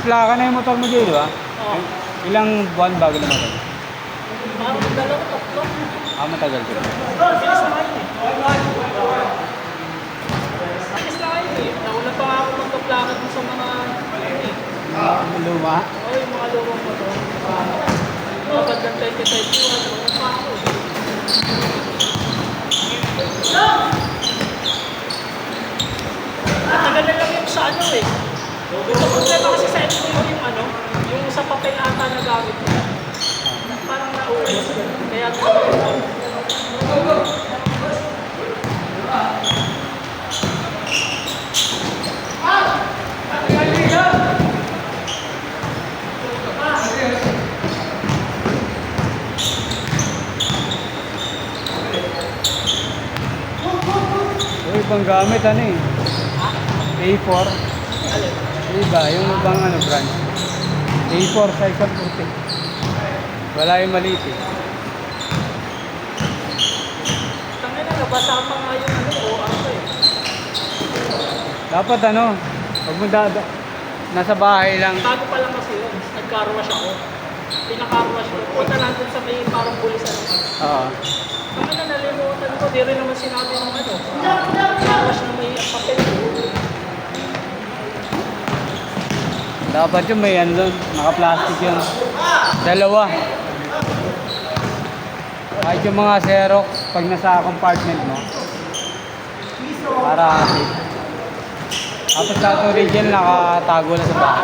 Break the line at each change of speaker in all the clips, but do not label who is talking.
plaka na yung motor mo dito, di ba?
Oo.
Ilang buwan bago namatay?
Parang dalawa, tatlo.
Matagal ko.
Bilis na kayo eh. Bilis na kayo eh. Nauna pa ako magpa-plaka dun sa mga
Luma?
Oo, yung mga lumang motor. Mga bandang 2021, nauna pa ako eh. Matagal na lang yung sa ano eh. Ito problema kasi sa NPO yung ano, yung sa papel ata na gamit mo. Parang nauwi. Kaya
Yung ibang gamit, ano eh? A4. Iba, yung ibang ano, brand. A4 sa isang puti. Wala yung maliit eh.
tangin na, nabasa pa nga yung ano, o ano eh.
Dapat ano, pag mo nasa bahay lang.
Bago pa lang kasi yun, nag-carwash ako. Pinaka-carwash ko. Punta natin sa may parang bulisan ng ano.
Oo.
Tangin na, nalimutan ko. Di rin naman sinabi ng ano. Carwash na may papel.
Dapat yung may ano doon, naka-plastic yun. Dalawa. Kahit yung mga Xerox, pag nasa compartment mo. Para safe. Tapos lahat ng original nakatago na sa bahay.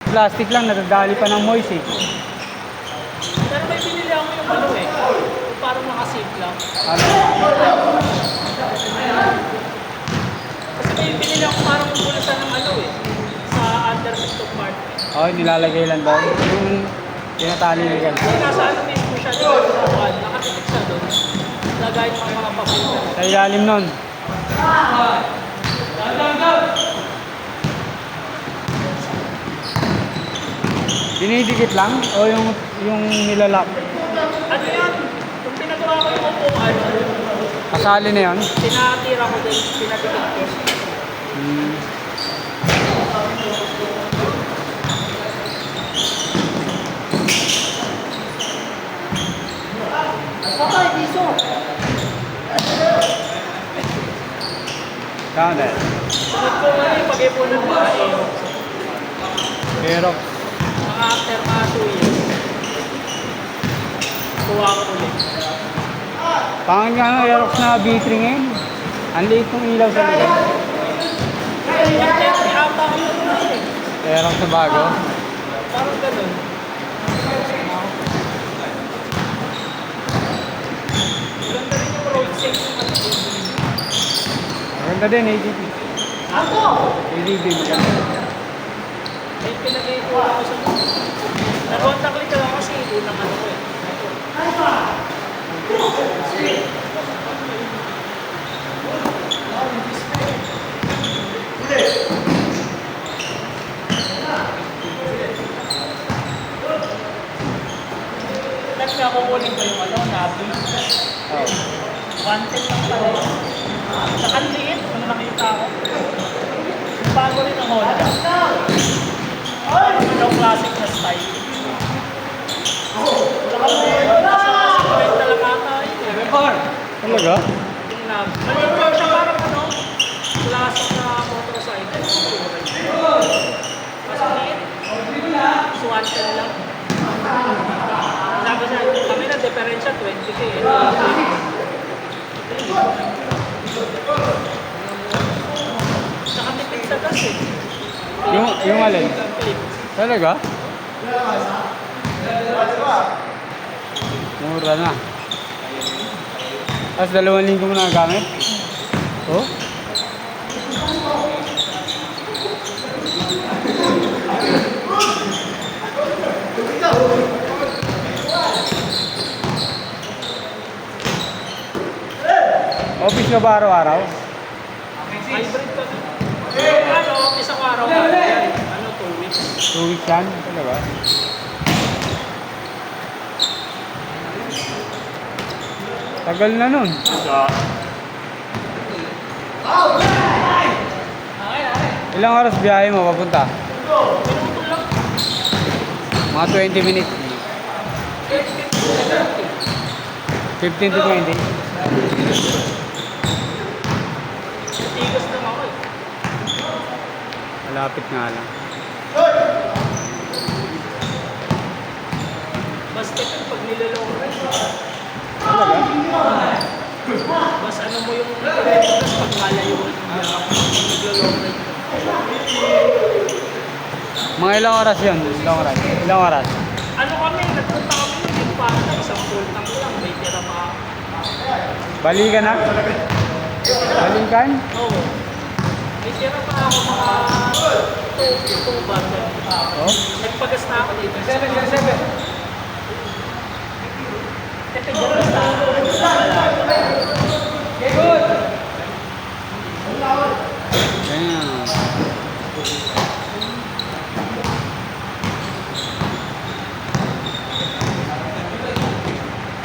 Plastic lang, nadadali pa ng moist eh.
Pero may binili ako yung ano eh. Yung parang naka-save lang.
Ano?
Kasi may binili ako parang bulisan ng ano eh. Sa underneath compartment.
Oh, nilalagay lang doon. Yung tinatali na yan.
Kasi nasa ano mismo siya doon. Nakatitik siya doon. Lagay ng mga papel.
Sa ilalim nun. Dinidikit lang o yung nilalak?
Ano yan? Kung pinagawa ko yung upuan,
Kasali na yun?
tinatira ko din, pinadikit ko. Okay, piso.
Kaya na.
Sunod ko nga yung pag-ipunan ng mga Aerox.
Pero,
Mga after mga 2 years. Kuha ko ulit.
pangit nga ng Aerox na B3 ngayon. Ang liit ng ilaw sa likod.
Yung 10 ata ko yun eh.
Aerox na bago.
Parang ganun. Ganda rin yung road safe ng ano.
Maganda din, ADB.
Ako!
ADB, maganda.
May pinag-iikuha ko sa mga. Nag-contact ka lang kasi unang ano ko eh. Tapos nga kukunin ko yung ano, nabi.
Oh.
110 lang pala yun. Nakaliit, nung nakita ko. Bago rin ang Honda. Ano classic na style. Saka mo yun, nasa 50 lang ata yun.
Talaga?
Yung nab. Maliit lang siya parang ano, classic na motorcycle. Mas maliit. So 110 lang. Sabi siya, kami na diferensya 20k eh. Saka tipid sa gas eh.
Yung alin?
Flip.
Talaga? Mura na. Tapos 2 linggo mo na gamit? Oh? Office ka ba araw-araw?
Hybrid ka na. Ano, isang araw ka. Ano, 2 weeks.
2 weeks yan? Talaga? Tagal na nun. Ilang oras biyahe mo papunta?
Minuto lang.
Mga 20 minutes. 15 to 20.
Tigas lang ako eh.
Malapit nga lang.
Basta ito pag nilalong rin.
Talaga?
Mas ano mo yung Pilipinas pag malayo. Naglalong rin.
Mga ilang oras yun? Ilang oras? Ilang oras?
Ano kami, nagpunta kami yung para na isang full tank lang. May tira pa.
Balikan na? Balikan?
Oo. May tira pa ako mga 2 ba?
Oh?
Nagpagas na ako dito. 7. Tepe dyan sa
Ganyan.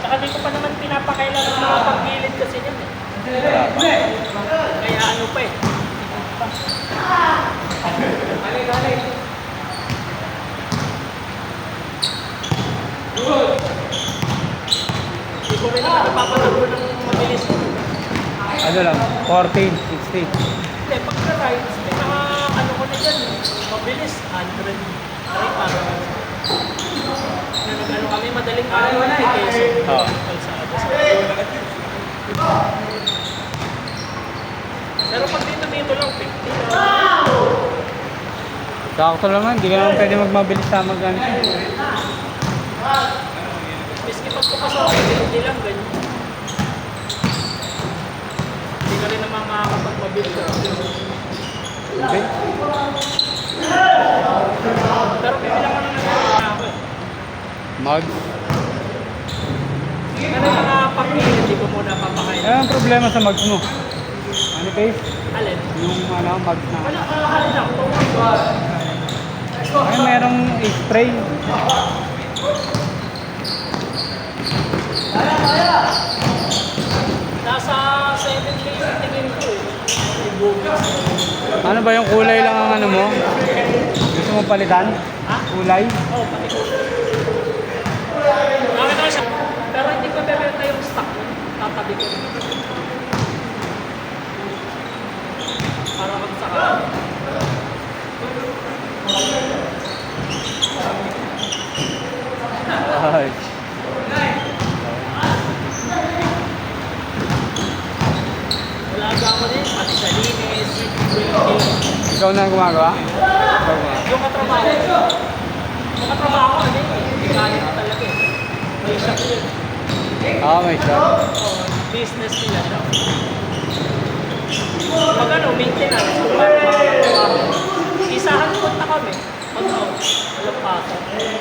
Saka di ko pa naman pinapakailan ng mga paggilid kasi yan eh. Kaya ano pa eh. Hindi ko rin naman napapatakbo ng mabilis.
Ano lang? 40, 60.
Hindi, pagka-rides, ano ko na dyan, mabilis, 100. Ay, parang na nag-ano kami, madaling araw na eh, Quezon.
Oo.
Kalsada. Pero pag dito lang, 50 lang.
Sakto naman, hindi ka naman pwede magmabilis sa mag-ano.
Miski pag pupasok, hindi lang ganyan. Hindi ka rin naman makakapag-mabilis ka.
Hindi.
Pero bibilang ko na nagkakaroon ako eh.
Mag.
Pero yung mga pag-ilit, hindi ko muna papakain.
Ano ang problema sa mags mo? Ano face?
Alin?
Yung ano, mags na.
Wala, alin lang.
Ay, merong spray.
Nasa 7K yung tingin ko eh. May bugis.
Ano ba yung kulay lang ang ano mo? Gusto mo palitan?
Ha?
Kulay?
Oo, pati ko. Nakita ko siya. Pero hindi ko bebenta yung stock. Tatabi ko. Para magsaka.
Ay.
Wala ako din. Pati sa linis. Drinking.
Ikaw na ang gumagawa? Ikaw ba?
Yung katrabaho. Yung katrabaho, ano eh. Mechanic talaga eh. May shop yun.
May shop.
Oo, business nila siya. Pag ano, maintenance, kung ano mga trabaho. Isahan punta kami. Pag alam pa ako.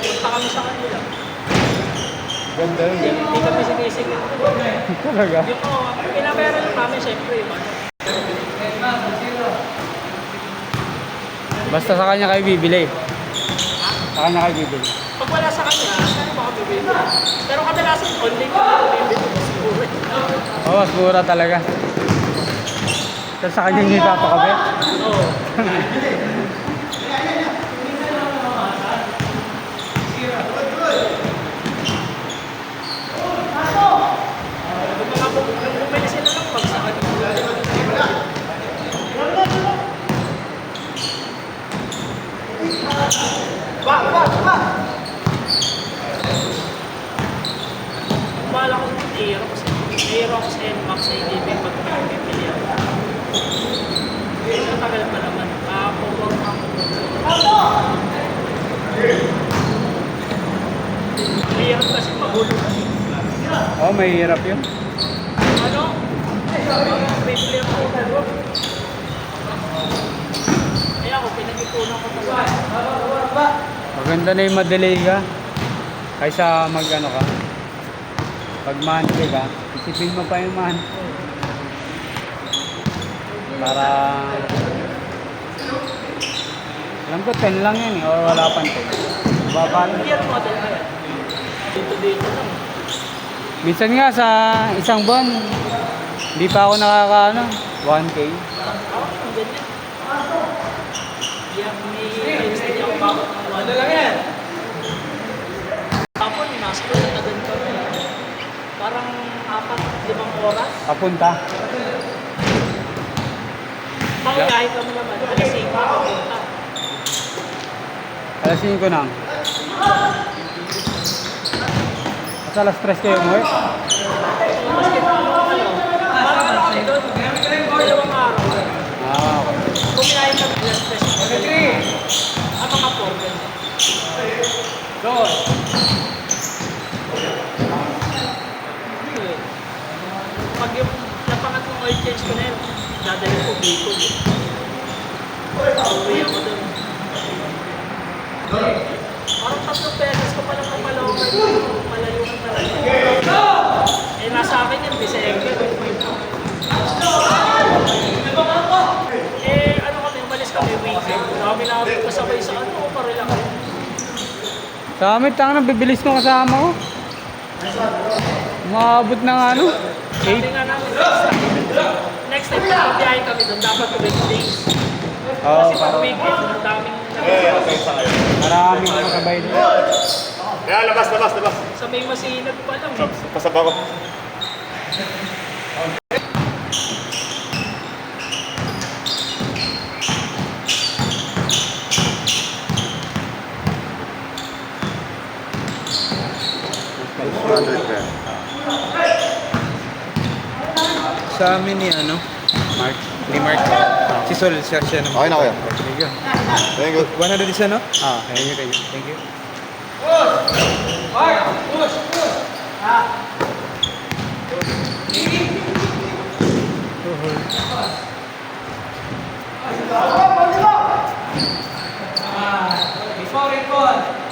Punta kami sa kanila.
Ganda yun.
Hindi kami sinisingit.
Talaga?
Yung pinabayaran lang namin, syempre, yung ano.
Basta sa kanya kayo bibili. Sa kanya kayo bibili.
Pag wala sa kanya, saan mo kami bibili? Pero kadalasan, online kami bibili. Mas mura.
Oo, mas mura talaga. Kasi sa kanya niyo ipapakabe.
Oo. Kung mga bumili sila ng pag sa kanya. Bala ko ng Aero kasi NMAX sa ADB pag pipili ako. Matagal pa naman. Pumorm ako. Mahirap kasi magulo.
Oo, mahirap yun.
Ano? Pipili ako. Kaya ako, pinag-ipunan ko talaga.
Maganda na yung madelay ka. Kaysa mag-ano ka. Pag monthly ka, isipin mo pa yung monthly. Para... Alam ko 10 lang yan eh, or wala pang 10. Baba na.
Hindi yan model ka yan. Dito lang.
Minsan nga sa isang buwan, hindi pa ako nakakaano, 1K.
Ako yung ganyan. Yan, may times din ako bakit ng ano lang yan. Tapos, nasa ko na agad kami. Parang 4-5 oras.
Papunta.
Pangyayahin kami naman, alas 5 papunta.
Alas 5 na. At alas 3 kayo umuwi.
Basket parang ano kami doon, 2 araw.
Ah, okay.
Kumayahin kami alas 3. Ang mga 4 ganyan.
Doon.
Pag yung napangatlong oil change ko na yun, dadalhin ko Bicol. Uwi ako doon. Parang 3 pesos ko palang kapalawakan malayo ko talaga. Eh, nasa akin yung December. Eh, ano kami, umalis kami weekend. Kami na kasabay sa ano, parila kami.
Sa amin, tangan bibilis ng kasama ko. Maabot ng ano?
Sabi nga namin, next time, pagbiyahe kami doon, dapat 20 days.
Oo,
Kasi pag weekend, ang daming
maraming makabay doon.
Ya, labas.
sa may masinag pa lang.
Pasaba ko.
Sa amin ni ano?
Mark.
Ni Mark. Si Sol, siya naman.
Okay na kayo.
Thank you.
Thank you.
100 isa, no?
Ah, thank you. Thank you.
Before it all.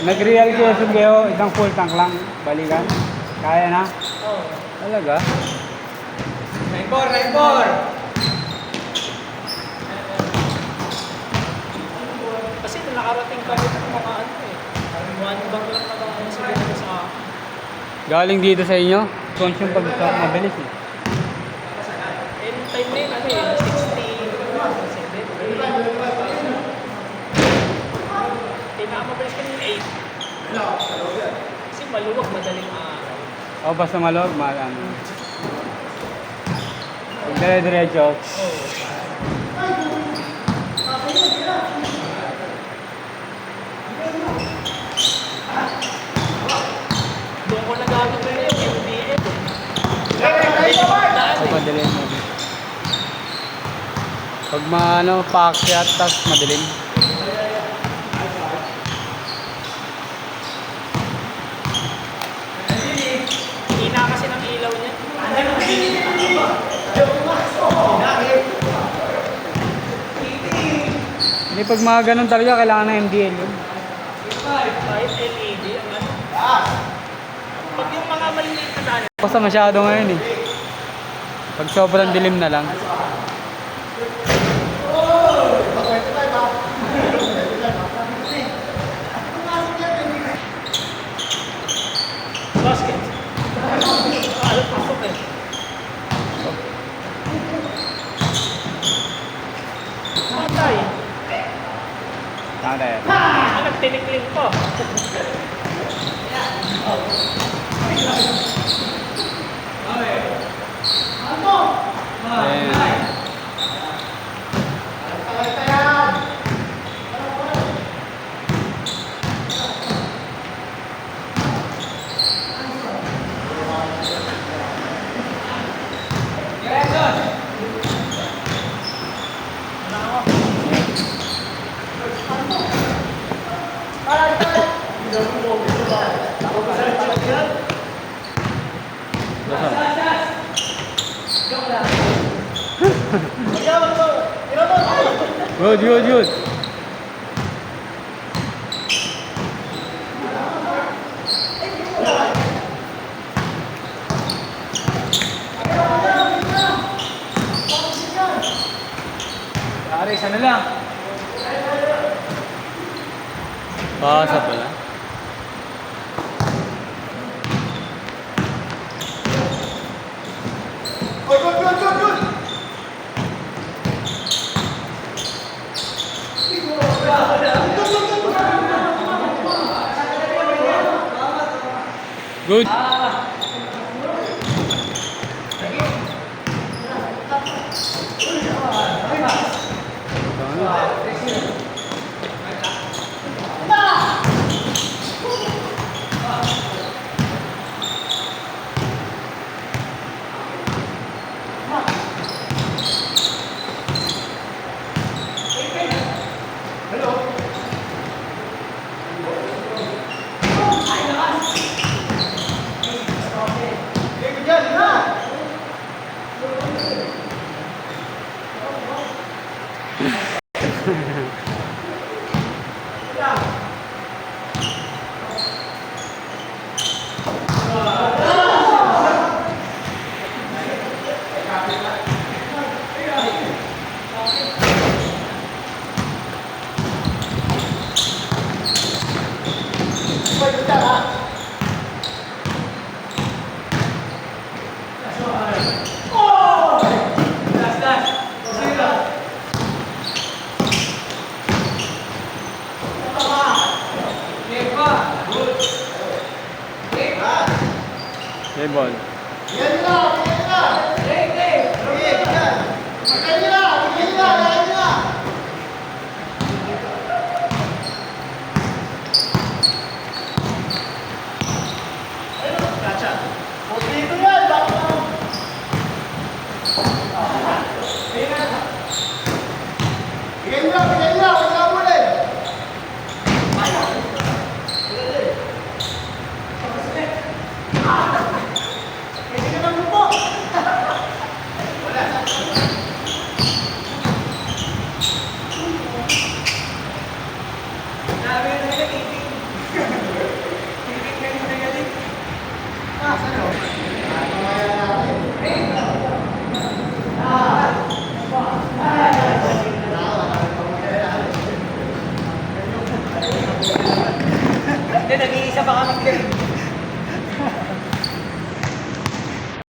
Nag-real question kayo, isang full tank lang. Balikan. Kaya na?
Oh.
Talaga?
Kasi nung nakarating kami ng mga ano eh. One bang lang na siguro sa
Galing dito sa inyo? Consume pag mabilis eh.
time na yun, ano eh, 60. Mabilis kami yung 8. Kasi maluwag, madaling araw.
O basta malog, ano. Pag dire-diretso,
Doon ko nagamit na yun, MDF.
o madilim mo. Pag ano, paakyat, tas madilim.
Hina kasi ng ilaw niya.
Hindi pag mga ganun talaga, kailangan ng MDL yun.
Kahit LED, ang ano. Pag yung mga maliliit na daan,
Basta masyado ngayon eh. Pag sobrang dilim na lang.
basket. Alam pasok eh. Patay.
Tama yan.
Nagtinikling ko.
Ayan. Good, good, good. Pare, isa na lang. Pasa pala. Good. Okay, ball.
Ah, saan o?